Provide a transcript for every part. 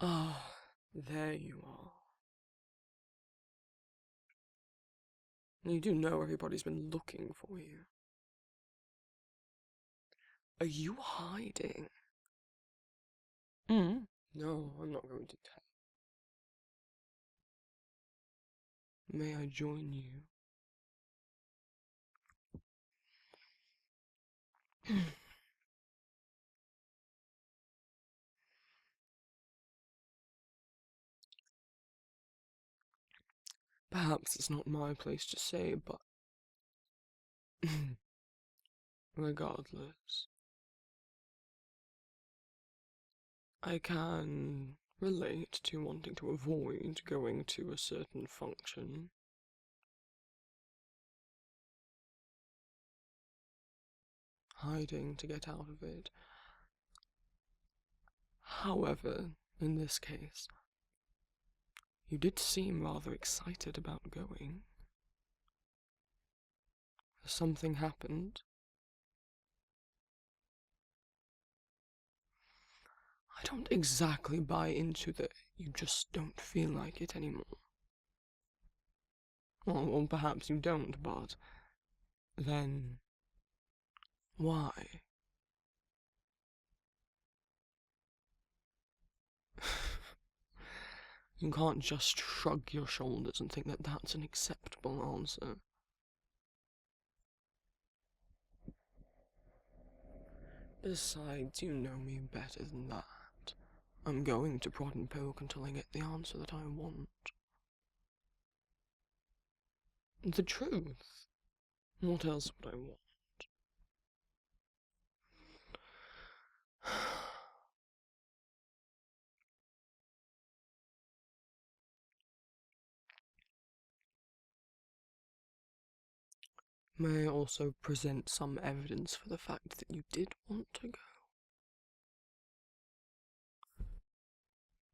Ah, there you are. You do know everybody's been looking for you. Are you hiding? No, I'm not going to tell. May I join you? Perhaps it's not my place to say, but regardless, I can relate to wanting to avoid going to a certain function. Hiding to get out of it. However, in this case, you did seem rather excited about going. Has something happened? I don't exactly buy into that you just don't feel like it anymore. Well, perhaps you don't, but then why? You can't just shrug your shoulders and think that that's an acceptable answer. Besides, you know me better than that. I'm going to prod and poke until I get the answer that I want. The truth. What else would I want? May I also present some evidence for the fact that you did want to go?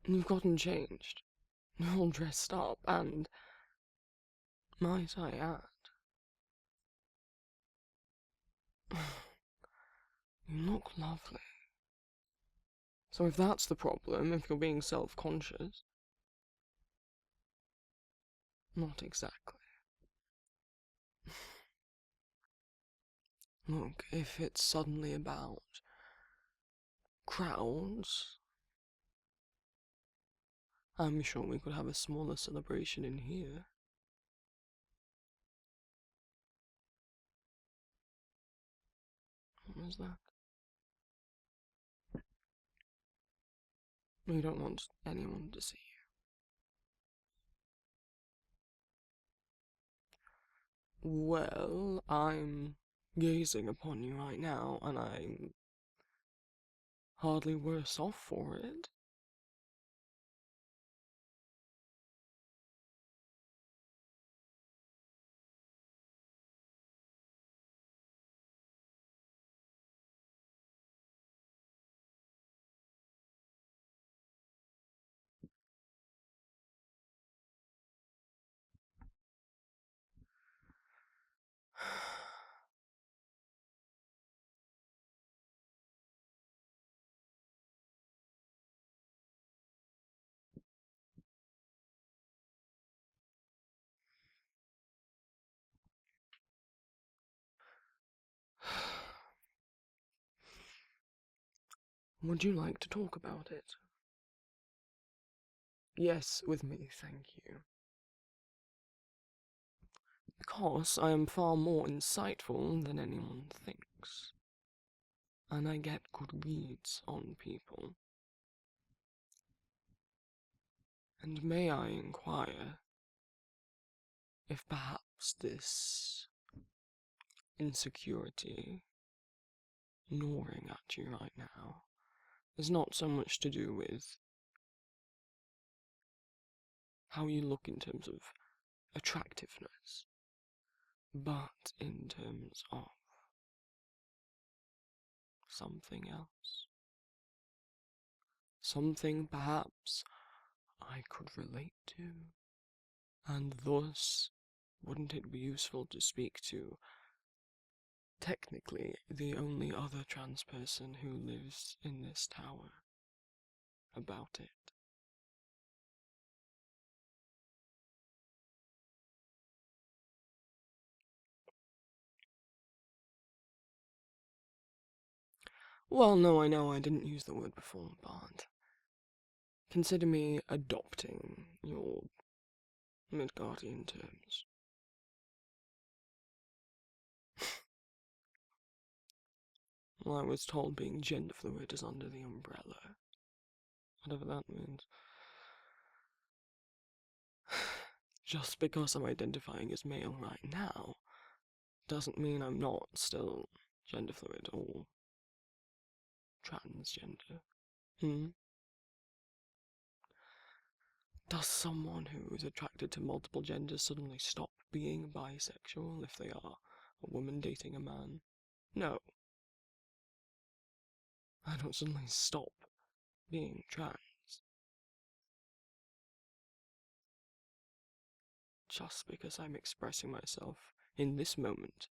You've gotten changed, all dressed up, and, might I add, you look lovely. So if that's the problem, if you're being self-conscious, not exactly. Look, if it's suddenly about crowds, I'm sure we could have a smaller celebration in here. What was that? You don't want anyone to see you. Well, I'm gazing upon you right now, and I'm hardly worse off for it. Would you like to talk about it? Yes, with me, thank you. Because I am far more insightful than anyone thinks. And I get good reads on people. And may I inquire if perhaps this insecurity gnawing at you right now is not so much to do with how you look in terms of attractiveness, but in terms of something else. Something perhaps I could relate to, and thus wouldn't it be useful to speak to technically the only other trans person who lives in this tower about it? Well, no, I know I didn't use the word before, but consider me adopting your Midgardian terms. Well, I was told being gender fluid is under the umbrella. Whatever that means. Just because I'm identifying as male right now doesn't mean I'm not still gender fluid or transgender. Hmm? Does someone who is attracted to multiple genders suddenly stop being bisexual if they are a woman dating a man? No. I don't suddenly stop being trans just because I'm expressing myself in this moment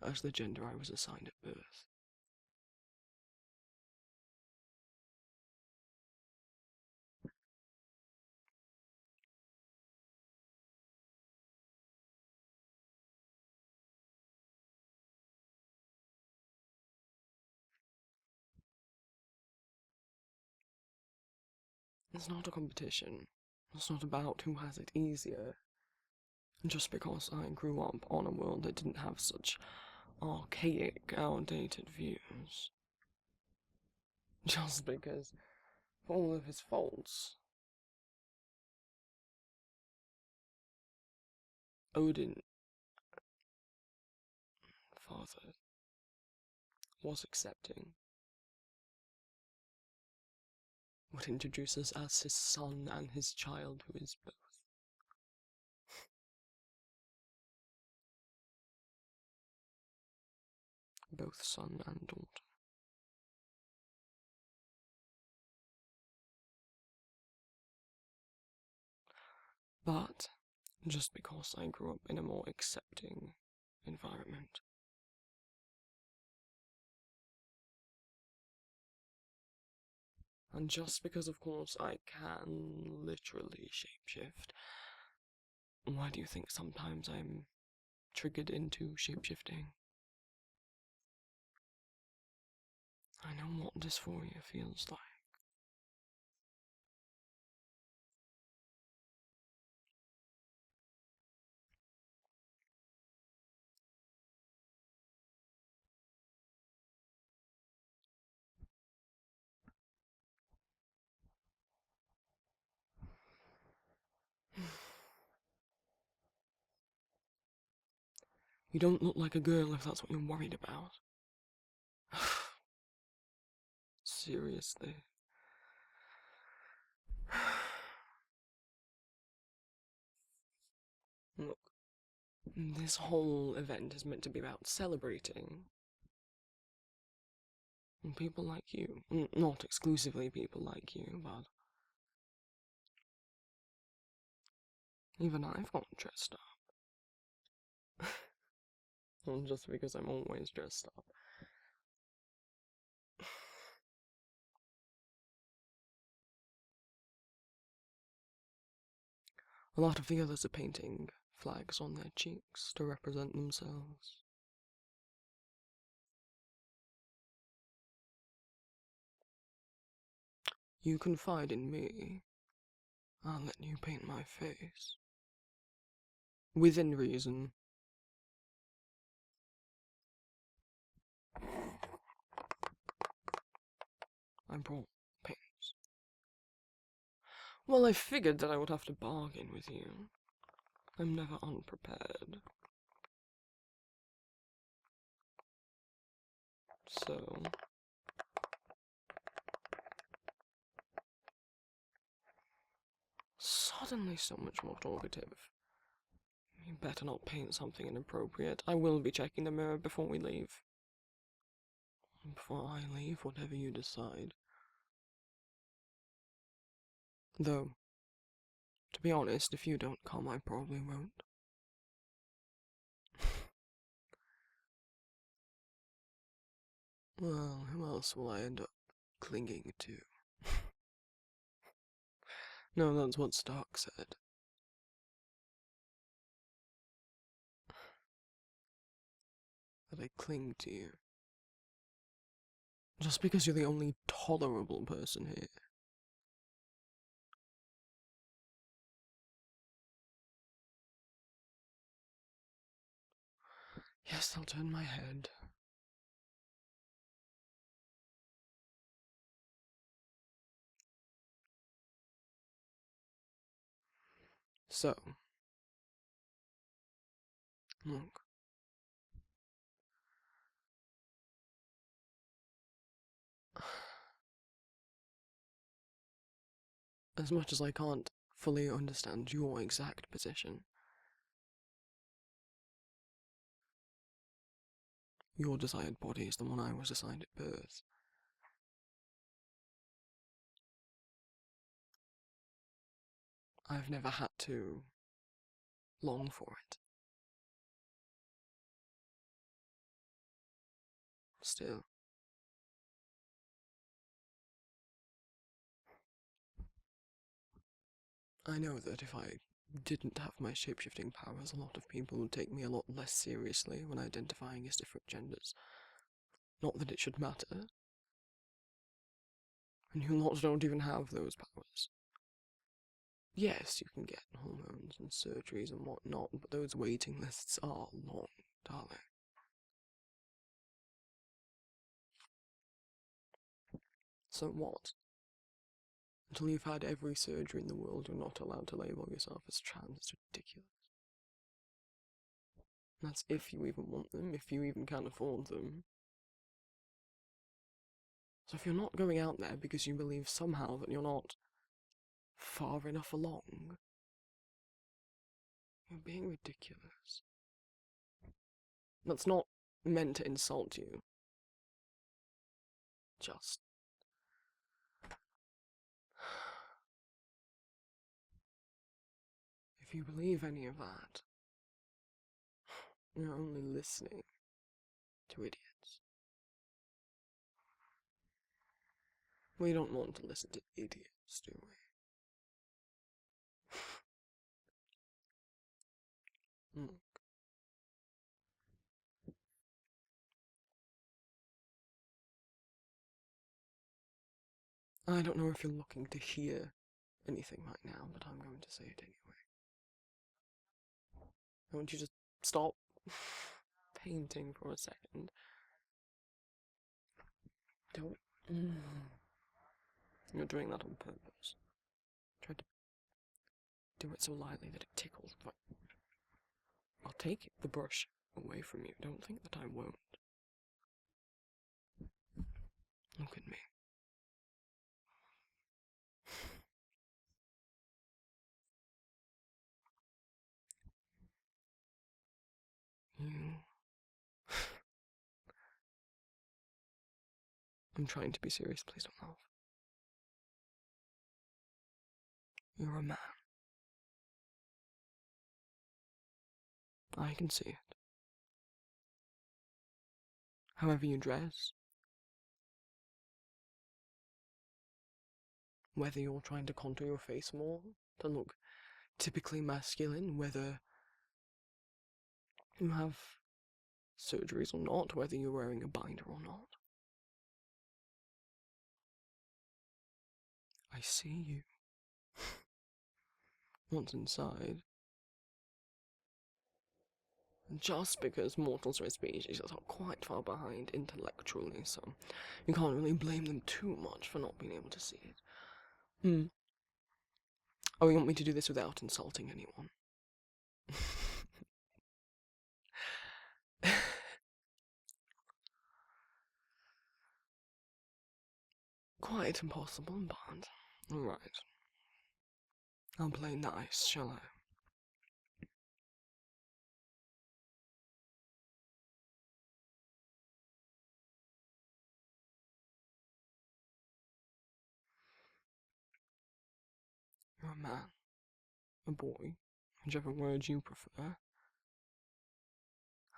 as the gender I was assigned at birth. It's not a competition. It's not about who has it easier. Just because I grew up on a world that didn't have such archaic, outdated views. Just because, for all of his faults, Odin, father, was accepting. Would introduce us as his son and his child, who is both. Both son and daughter. But, just because I grew up in a more accepting environment, and just because, of course, I can literally shapeshift, why do you think sometimes I'm triggered into shapeshifting? I know what dysphoria feels like. You don't look like a girl if that's what you're worried about. Seriously. Look, this whole event is meant to be about celebrating people like you. Not exclusively people like you, but even I've gotten dressed up. Well, just because I'm always dressed up. A lot of the others are painting flags on their cheeks to represent themselves. You confide in me, I'll let you paint my face. Within reason. I brought paints. Well, I figured that I would have to bargain with you. I'm never unprepared. So... Suddenly so much more talkative. You better not paint something inappropriate. I will be checking the mirror before we leave. Before I leave, whatever you decide. Though, to be honest, if you don't come, I probably won't. Well, who else will I end up clinging to? No, that's what Stark said. That I cling to you. Just because you're the only tolerable person here. Yes, I'll turn my head. So, look. As much as I can't fully understand your exact position, your desired body is the one I was assigned at birth. I've never had to long for it. Still, I know that if I didn't have my shapeshifting powers, a lot of people would take me a lot less seriously when identifying as different genders. Not that it should matter. And you lot don't even have those powers. Yes, you can get hormones and surgeries and whatnot, but those waiting lists are long, darling. So what? Until you've had every surgery in the world, you're not allowed to label yourself as trans. It's ridiculous. That's if you even want them, if you even can afford them. So if you're not going out there because you believe somehow that you're not far enough along, you're being ridiculous. That's not meant to insult you. Just... if you believe any of that, you're only listening to idiots. We don't want to listen to idiots, do we? I don't know if you're looking to hear anything right now, but I'm going to say it anyway. I want you to stop painting for a second. Don't... You're doing that on purpose. Try to do it so lightly that it tickles. But I'll take the brush away from you. Don't think that I won't. Look at me. You... I'm trying to be serious, please don't laugh. You're a man. I can see it. However you dress, whether you're trying to contour your face more to look typically masculine, whether you have surgeries or not, whether you're wearing a binder or not. I see you. What's inside. Just because mortals are a species that's quite far behind intellectually, so you can't really blame them too much for not being able to see it. Oh, you want me to do this without insulting anyone? Quite impossible, but... Alright. I'll play nice, shall I? You're a man. A boy. Whichever word you prefer.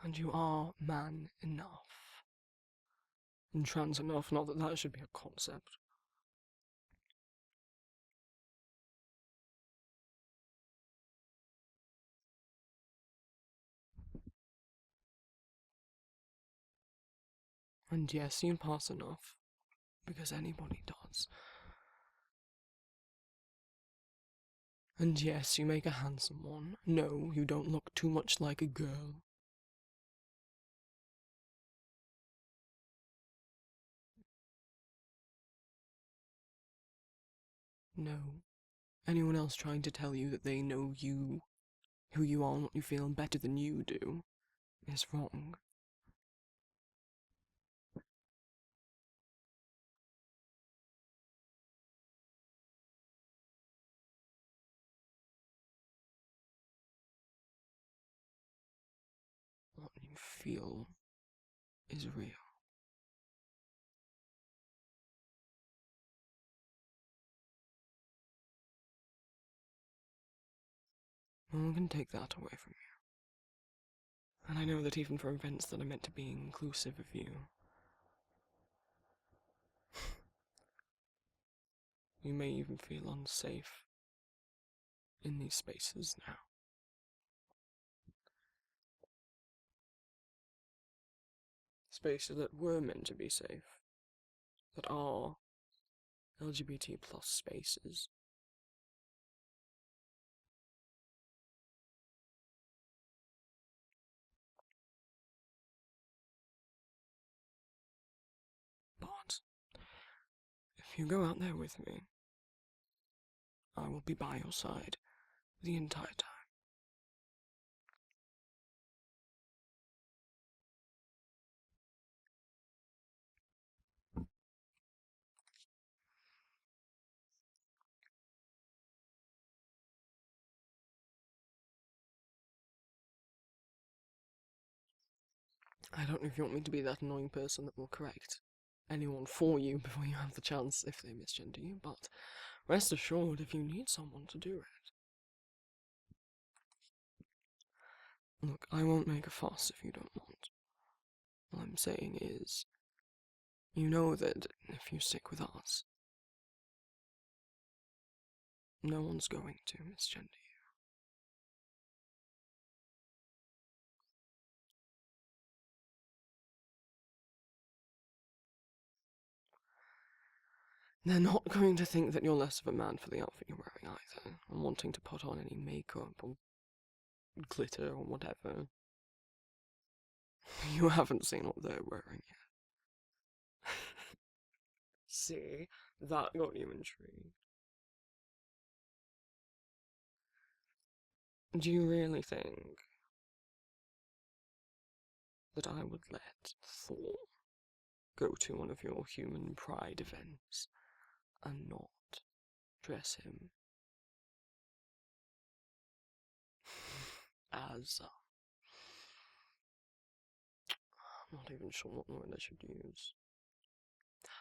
And you are man enough. And trans enough, not that that should be a concept. And yes, you pass enough. because anybody does. And yes, you make a handsome one. No, you don't look too much like a girl. No. Anyone else trying to tell you that they know you, who you are and what you feel better than you do, is wrong. What you feel is real. No one can take that away from you. And I know that even for events that are meant to be inclusive of you, you may even feel unsafe in these spaces now. Spaces that were meant to be safe, that are LGBT plus spaces. But if you go out there with me, I will be by your side the entire time. I don't know if you want me to be that annoying person that will correct anyone for you before you have the chance if they misgender you, but rest assured if you need someone to do it. Look, I won't make a fuss if you don't want. All I'm saying is, you know that if you stick with us, no one's going to misgender you. They're not going to think that you're less of a man for the outfit you're wearing either, and wanting to put on any makeup or glitter or whatever. You haven't seen what they're wearing yet. See? That got you intrigued. Do you really think that I would let Thor go to one of your human pride events and not dress him as, I'm not even sure what word I should use.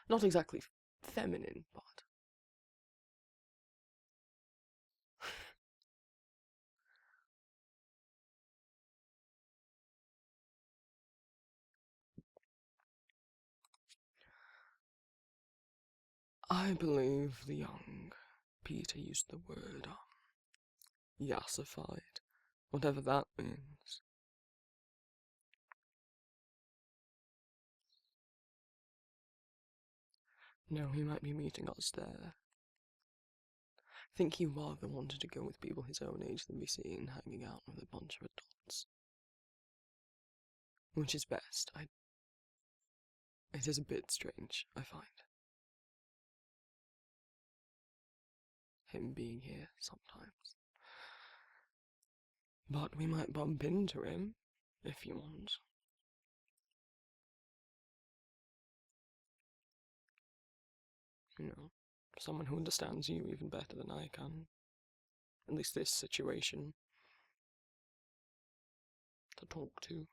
Not exactly feminine, but I believe the young Peter used the word yassified, whatever that means. No, he might be meeting us there. I think he rather wanted to go with people his own age than be seen hanging out with a bunch of adults. Which is best. It is a bit strange, I find. Him being here sometimes. But we might bump into him, if you want. You know, someone who understands you even better than I can. At least this situation. To talk to.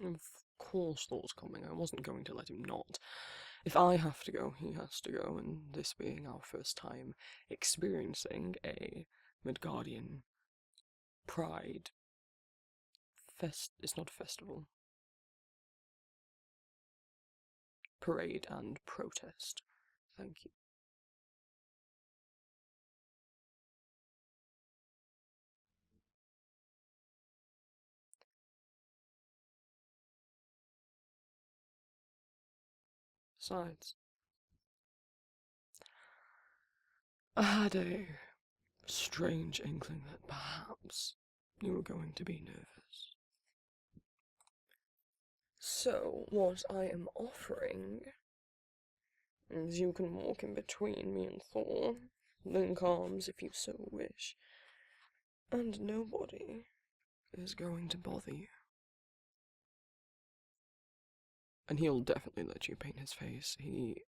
Of course Thor's coming, I wasn't going to let him not. If I have to go, he has to go, and this being our first time experiencing a Midgardian Pride it's not a festival. Parade and protest. Thank you. Besides, I had a strange inkling that perhaps you were going to be nervous. So, what I am offering is you can walk in between me and Thor, link arms if you so wish, and nobody is going to bother you. And he'll definitely let you paint his face. He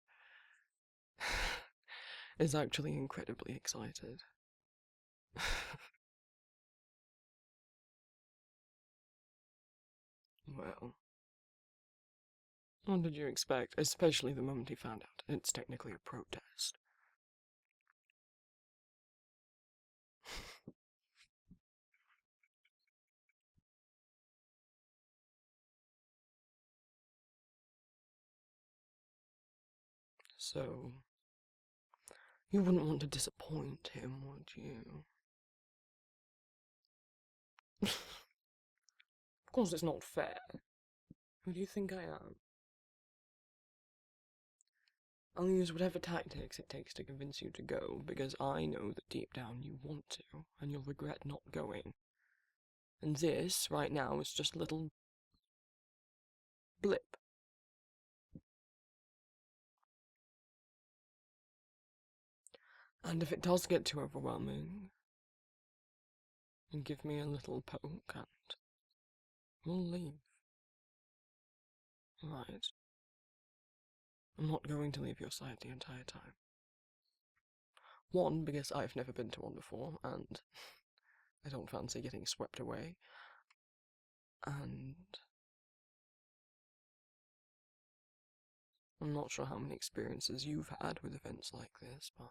is actually incredibly excited. Well, what did you expect? Especially the moment he found out it's technically a protest. So, you wouldn't want to disappoint him, would you? Of course it's not fair. Who do you think I am? I'll use whatever tactics it takes to convince you to go, because I know that deep down you want to, and you'll regret not going. And this, right now, is just a little blip. And if it does get too overwhelming, and give me a little poke, and we'll leave. Right. I'm not going to leave your side the entire time. One, because I've never been to one before, and I don't fancy getting swept away. And I'm not sure how many experiences you've had with events like this, but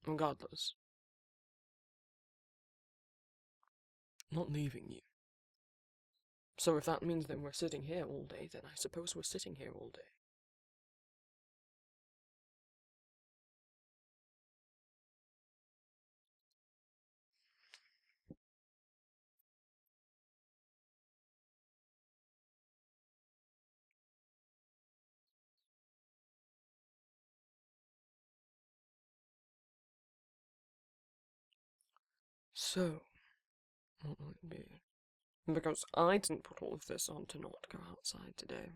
regardless, I'm not leaving you. So if that means that we're sitting here all day, then I suppose we're sitting here all day. So, what will it be? Because I didn't put all of this on to not go outside today.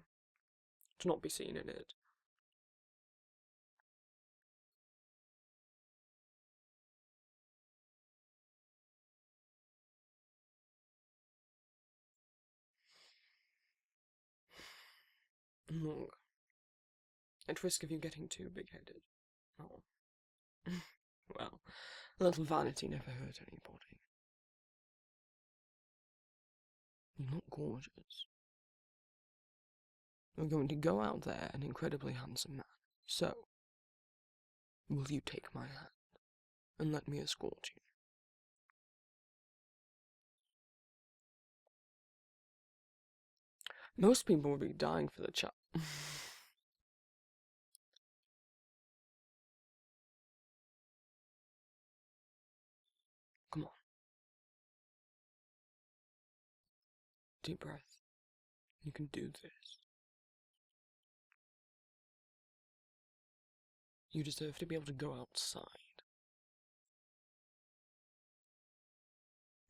To not be seen in it. Look, at risk of you getting too big-headed. Oh. Well, a little vanity never hurt anybody. You look gorgeous. You're going to go out there an incredibly handsome man. So, will you take my hand and let me escort you? Most people would be dying for the chat. Come on. Deep breath. You can do this. You deserve to be able to go outside.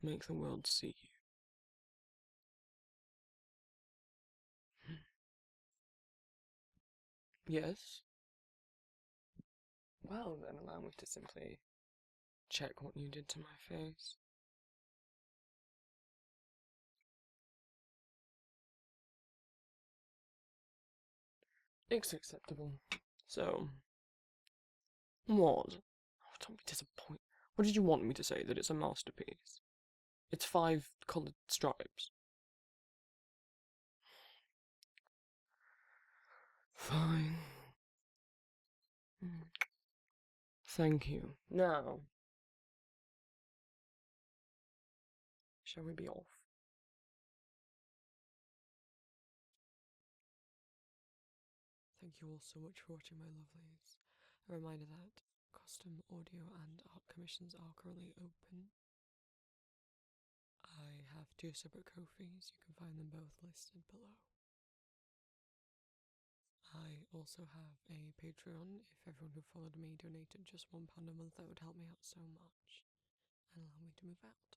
Make the world see you. Yes? Well, then allow me to simply check what you did to my face. It's acceptable. So, what? Oh, don't be disappointed. What did you want me to say? That it's a masterpiece? It's 5 coloured stripes. Fine. Thank you. Now, shall we be off? Thank you all so much for watching, my lovelies. A reminder that custom audio and art commissions are currently open. I have 2 separate Ko-fis. You can find them both listed below. I also have a Patreon. If everyone who followed me donated just £1 a month, that would help me out so much and allow me to move out.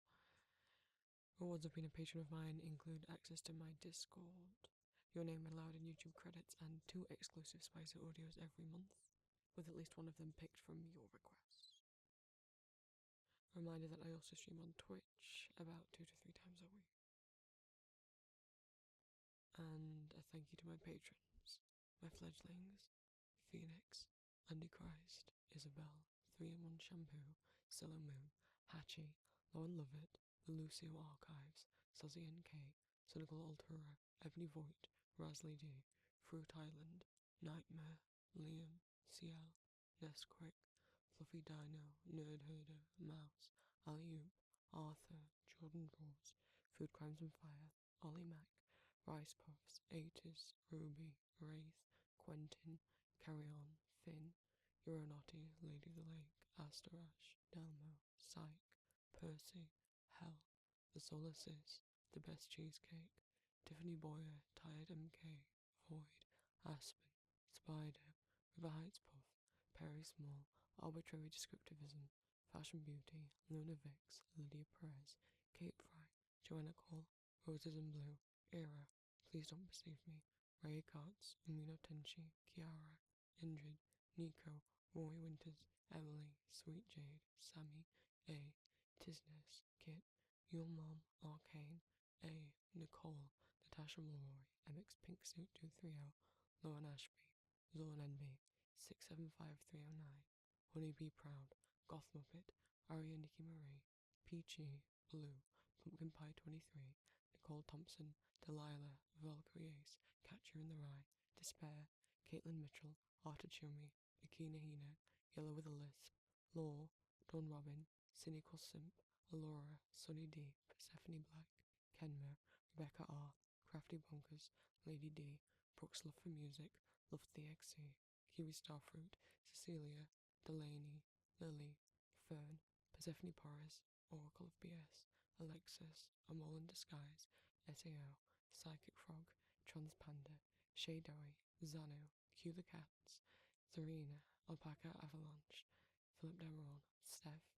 Rewards of being a patron of mine include access to my Discord, your name allowed in YouTube credits, and 2 exclusive Spicer audios every month, with at least one of them picked from your requests. A reminder that I also stream on Twitch about 2 to 3 times a week. And a thank you to my patrons, my fledglings, Phoenix, Antichrist, Isabel, 3-in-1 Shampoo, Silo Moon, Hatchie, Lauren Lovett, The Lucio Archives, Suzzy NK, Cynical Altura, Ebony Voigt, Rasley D, Fruit Island, Nightmare, Liam, CL, Nesquick, Fluffy Dino, Nerd Herder, Mouse, Alley-Oop, Arthur, Jordan Draws, Food Crimes and Fire, Ollie Mac, Rice Puffs, 80s, Ruby, Wraith, Quentin, Carry On, Finn, Euronotti, Lady of the Lake, Asterash, Delmo, Psych, Percy, Hell, The Solar Sis, The Best Cheesecake, Tiffany Boyer, Tired MK, Void, Aspen, Spider, River Heights Puff, Perry Small, Arbitrary Descriptivism, Fashion Beauty, Luna Vix, Lydia Perez, Kate Fry, Joanna Cole, Roses in Blue, Era, Please Don't Perceive Me, Ray Carts, Umino Tenchi, Kiara, Indrid, Nico, Roy Winters, Emily, Sweet Jade, Sammy, A, Tisness, Kit, Your Mom, Arcane, A, Nicole, Natasha Malroy, MX Pink Suit 230, Lauren Ashby, Zorn NB, 675309, Honeybee Proud, Goth Muppet, Aria Nikki Marie, Peachy, Blue, Pumpkin Pie 23, Nicole Thompson, Delilah, Valkyrie Ace, Catcher in the Rye, Despair, Caitlin Mitchell, Arta Chumi, Akina Hina, Yellow with a Lisp, Law, Dawn Robin, Cynical Simp, Alora, Sunny D, Persephone Black, Kenmer, Rebecca R, Crafty Bonkers, Lady D, Brooks Love for Music, Love the XC, Kiwi Starfruit, Cecilia, Delaney, Lily, Fern, Persephone Porras, Oracle of BS, Alexis, A Mole in Disguise, SAO, Psychic Frog, Trans Panda, Shadowy, Zano, Cue the Cats, Serena, Alpaca Avalanche, Philip Demeron, Steph,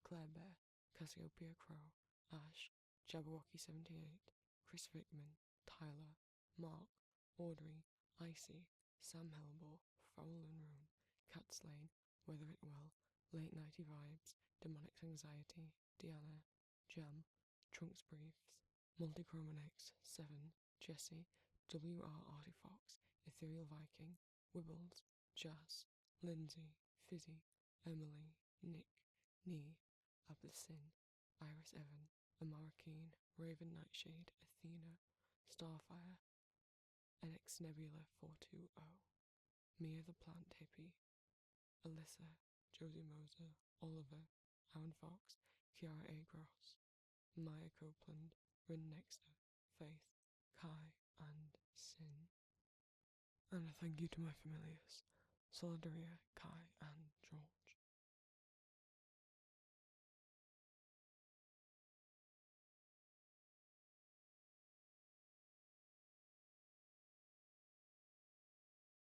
Claire Bear, Cassiopeia Crow, Ash, Jabberwocky 78, Chris Vickman, Tyler, Mark, Audrey, Icy, Sam Hellbore, Foul and Rune, Cat Slane, Weather It Well, Late Nighty Vibes, Demonic Anxiety, Deanna, Jam, Trunks Briefs, Multichromanex, 7, Jesse, WR Artifox, Ethereal Viking, Wibbles, Jazz, Lindsay, Fizzy, Emily, Nick, Nee, Ablysin, Iris Evan, Amara Keen, Raven Nightshade, Athena, Starfire, NX Nebula 420, Mia the Plant Hippie, Alyssa, Josie Moser, Oliver, Aaron Fox, Kiara A. Gross, Maya Copeland, Rin Nexter, Faith, Kai, and Sin. And a thank you to my familiars, Solidaria, Kai, and George.